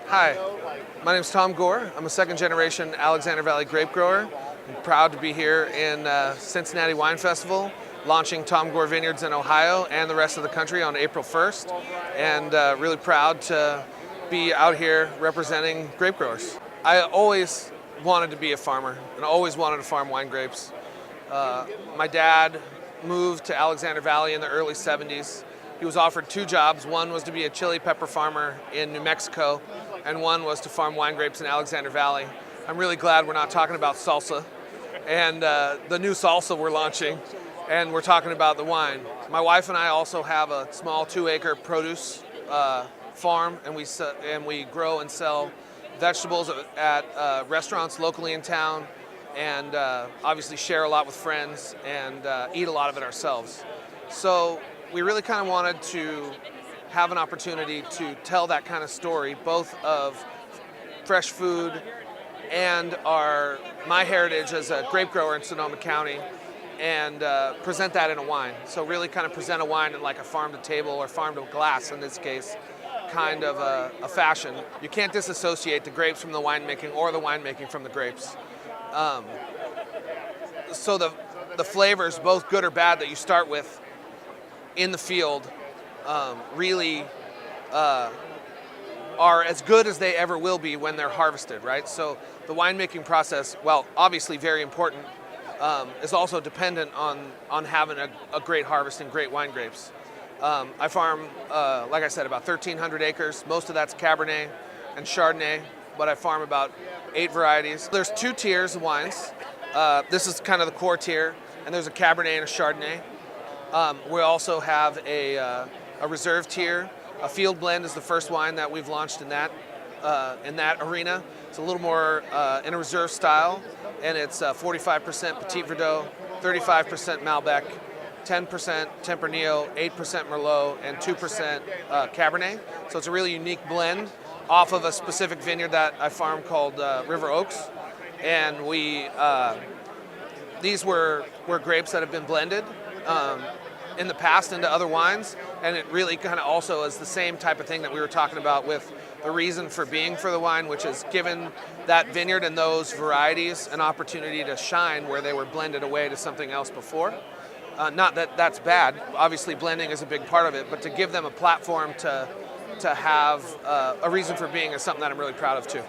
Hi, my name is Tom Gore. I'm a second generation Alexander Valley grape grower. I'm proud to be here in Cincinnati Wine Festival, launching Tom Gore Vineyards in Ohio and the rest of the country on April 1st, and really proud to be out here representing grape growers. I always wanted to be a farmer and always wanted to farm wine grapes. My dad moved to Alexander Valley in the early 70s. He was offered two jobs. One was to be a chili pepper farmer in New Mexico, and one was to farm wine grapes in Alexander Valley. I'm really glad we're not talking about salsa and the new salsa we're launching, and we're talking about the wine. My wife and I also have a small 2-acre produce farm, and we grow and sell vegetables at restaurants locally in town, and obviously share a lot with friends and eat a lot of it ourselves. So we really kind of wanted to have an opportunity to tell that kind of story, both of fresh food and my heritage as a grape grower in Sonoma County, and present that in a wine. So really kind of present a wine in like a farm to table or farm to glass in this case kind of a fashion. You can't disassociate the grapes from the winemaking or the winemaking from the grapes. So the flavors, both good or bad, that you start with in the field really are as good as they ever will be when they're harvested, right? So the winemaking process, while obviously very important, is also dependent on having a great harvest and great wine grapes. I farm, like I said, about 1,300 acres. Most of that's Cabernet and Chardonnay, but I farm about 8 varieties. There's 2 tiers of wines. This is kind of the core tier, and there's a Cabernet and a Chardonnay. We also have a reserve tier. A field blend is the first wine that we've launched in that arena. It's a little more in a reserve style, and it's 45% Petit Verdot, 35% Malbec, 10% Tempranillo, 8% Merlot, and 2% Cabernet. So it's a really unique blend off of a specific vineyard that I farm called River Oaks. And these were grapes that have been blended in the past into other wines, and it really kind of also is the same type of thing that we were talking about with the reason for being for the wine, which is given that vineyard and those varieties an opportunity to shine where they were blended away to something else before. Not that that's bad, obviously blending is a big part of it, but to give them a platform to have a reason for being is something that I'm really proud of too.